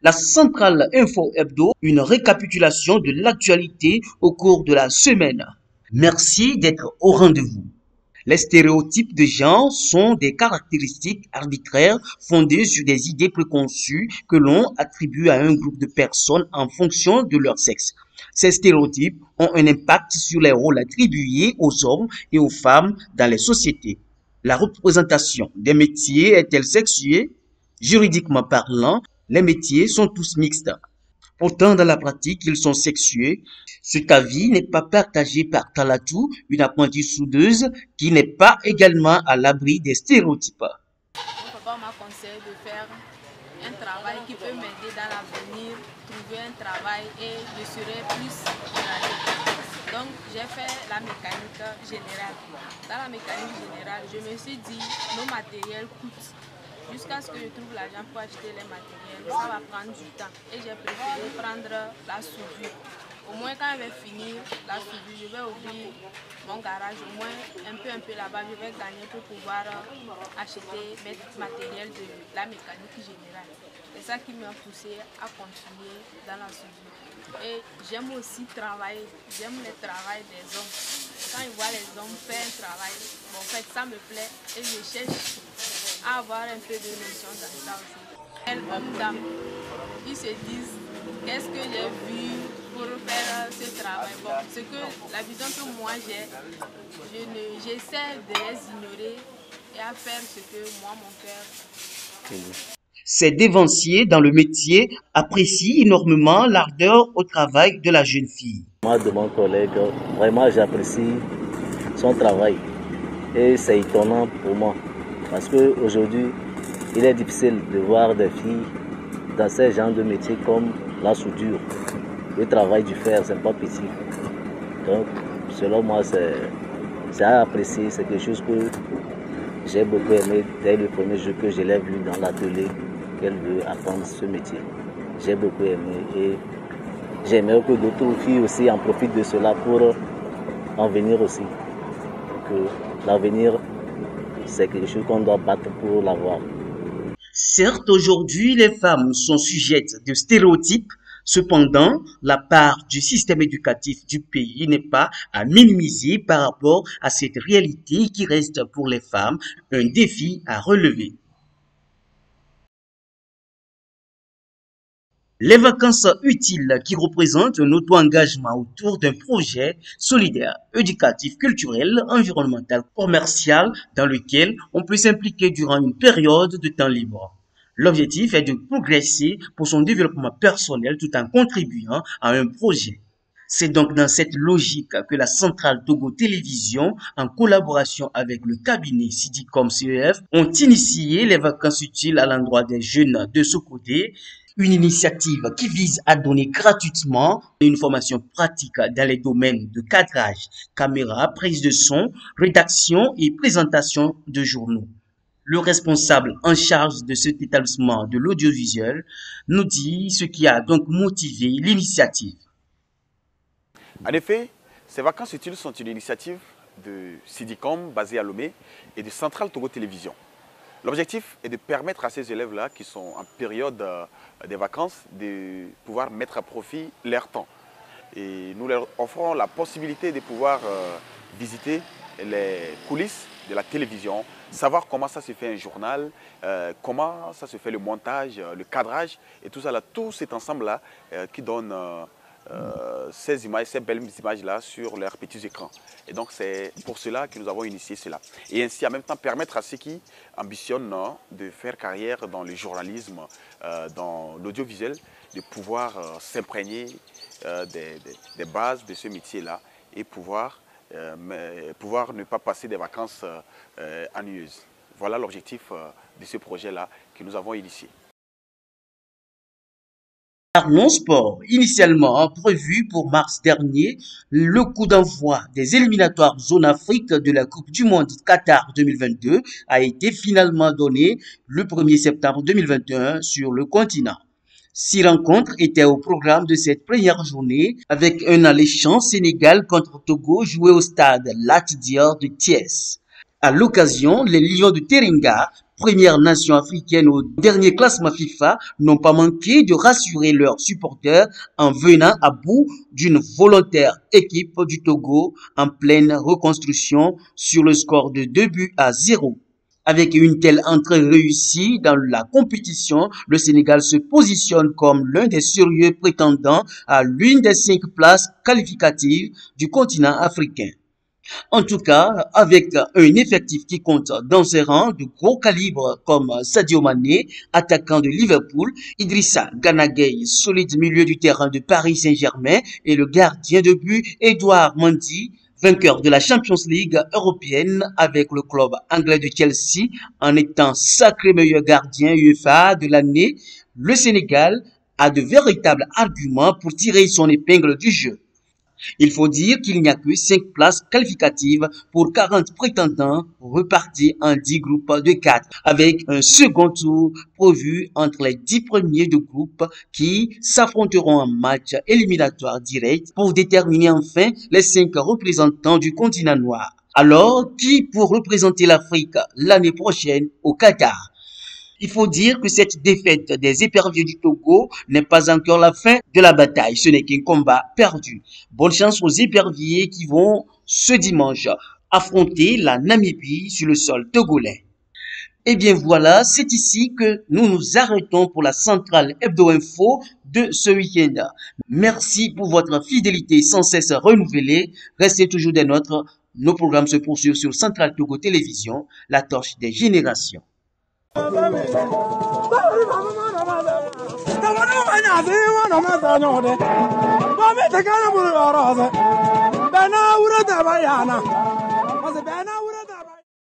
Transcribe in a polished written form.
La centrale Info Hebdo, une récapitulation de l'actualité au cours de la semaine. Merci d'être au rendez-vous. Les stéréotypes de genre sont des caractéristiques arbitraires fondées sur des idées préconçues que l'on attribue à un groupe de personnes en fonction de leur sexe. Ces stéréotypes ont un impact sur les rôles attribués aux hommes et aux femmes dans les sociétés. La représentation des métiers est-elle sexuée? Juridiquement parlant, les métiers sont tous mixtes. Pourtant, dans la pratique, ils sont sexués. Cet avis n'est pas partagé par Talatou, une apprentie soudeuse qui n'est pas également à l'abri des stéréotypes. Mon papa m'a conseillé de faire un travail qui peut m'aider dans l'avenir, trouver un travail et je serai plus générale. Donc j'ai fait la mécanique générale. Dans la mécanique générale, je me suis dit, nos matériels coûtent. Jusqu'à ce que je trouve l'argent pour acheter les matériels, ça va prendre du temps. Et j'ai préféré prendre la soudure. Au moins quand je vais finir la soudure, je vais ouvrir mon garage. Au moins un peu là-bas, je vais gagner pour pouvoir acheter mes matériels de la mécanique générale. C'est ça qui m'a poussé à continuer dans la soudure. Et j'aime aussi travailler, j'aime le travail des hommes. Quand je vois les hommes faire un travail, bon, en fait ça me plaît et je cherche à avoir un peu de notion dans ça aussi. Elles, hommes, dames, ils se disent qu'est-ce que j'ai vu pour faire ce travail. Bon, ce que la vision que moi j'ai, j'essaie de les ignorer et à faire ce que moi mon cœur. Ces dévanciers dans le métier apprécient énormément l'ardeur au travail de la jeune fille. Moi, de mon collègue, vraiment j'apprécie son travail et c'est étonnant pour moi parce qu'aujourd'hui, il est difficile de voir des filles dans ces genres de métiers comme la soudure. Le travail du fer, c'est pas petit. Donc, selon moi, c'est à apprécier, c'est quelque chose que j'ai beaucoup aimé dès le premier jour que je l'ai vu dans l'atelier qu'elle veut apprendre ce métier. J'ai beaucoup aimé et j'aimerais que d'autres filles aussi en profitent de cela pour en venir aussi. Que l'avenir, c'est quelque chose qu'on doit battre pour l'avoir. Certes, aujourd'hui, les femmes sont sujettes de stéréotypes. Cependant, la part du système éducatif du pays n'est pas à minimiser par rapport à cette réalité qui reste pour les femmes un défi à relever. Les vacances utiles qui représentent un auto-engagement autour d'un projet solidaire, éducatif, culturel, environnemental, commercial dans lequel on peut s'impliquer durant une période de temps libre. L'objectif est de progresser pour son développement personnel tout en contribuant à un projet. C'est donc dans cette logique que la centrale Togo Télévision, en collaboration avec le cabinet Sidicom CEF, ont initié les vacances utiles à l'endroit des jeunes de ce côté. Une initiative qui vise à donner gratuitement une formation pratique dans les domaines de cadrage, caméra, prise de son, rédaction et présentation de journaux. Le responsable en charge de cet établissement de l'audiovisuel nous dit ce qui a donc motivé l'initiative. En effet, ces vacances utiles sont une initiative de Sidicom basée à Lomé et de Centrale Togo Télévision. L'objectif est de permettre à ces élèves-là qui sont en période des vacances de pouvoir mettre à profit leur temps. Et nous leur offrons la possibilité de pouvoir visiter les coulisses de la télévision, savoir comment ça se fait un journal, comment ça se fait le montage, le cadrage et tout ça là, tout cet ensemble-là qui donne ces images, ces belles images-là sur leurs petits écrans. Et donc c'est pour cela que nous avons initié cela. Et ainsi en même temps permettre à ceux qui ambitionnent de faire carrière dans le journalisme, dans l'audiovisuel, de pouvoir s'imprégner des bases de ce métier-là et pouvoir ne pas passer des vacances ennuyeuses. Voilà l'objectif de ce projet-là que nous avons initié. Parlons sport. Initialement prévu pour mars dernier, le coup d'envoi des éliminatoires zone Afrique de la Coupe du Monde Qatar 2022 a été finalement donné le 1er septembre 2021 sur le continent. Six rencontres étaient au programme de cette première journée avec un alléchant Sénégal contre Togo joué au stade Lat Dior de Thiès. À l'occasion, les Lions de Terenga, première nation africaine au dernier classement FIFA, n'ont pas manqué de rassurer leurs supporters en venant à bout d'une volontaire équipe du Togo en pleine reconstruction sur le score de 2-0. Avec une telle entrée réussie dans la compétition, le Sénégal se positionne comme l'un des sérieux prétendants à l'une des 5 places qualificatives du continent africain. En tout cas, avec un effectif qui compte dans ses rangs de gros calibre comme Sadio Mané, attaquant de Liverpool, Idrissa Gana Gueye, solide milieu du terrain de Paris Saint-Germain, et le gardien de but Edouard Mendy, vainqueur de la Champions League européenne avec le club anglais de Chelsea en étant sacré meilleur gardien UEFA de l'année, le Sénégal a de véritables arguments pour tirer son épingle du jeu. Il faut dire qu'il n'y a que 5 places qualificatives pour 40 prétendants repartis en 10 groupes de 4 avec un second tour prévu entre les 10 premiers de groupe qui s'affronteront en match éliminatoire direct pour déterminer enfin les 5 représentants du continent noir. Alors, qui pour représenter l'Afrique l'année prochaine au Qatar? Il faut dire que cette défaite des éperviers du Togo n'est pas encore la fin de la bataille. Ce n'est qu'un combat perdu. Bonne chance aux éperviers qui vont ce dimanche affronter la Namibie sur le sol togolais. Et bien voilà, c'est ici que nous nous arrêtons pour la centrale Hebdo Info de ce week-end. Merci pour votre fidélité sans cesse renouvelée. Restez toujours des nôtres. Nos programmes se poursuivent sur Centrale Togo Télévision, la torche des générations.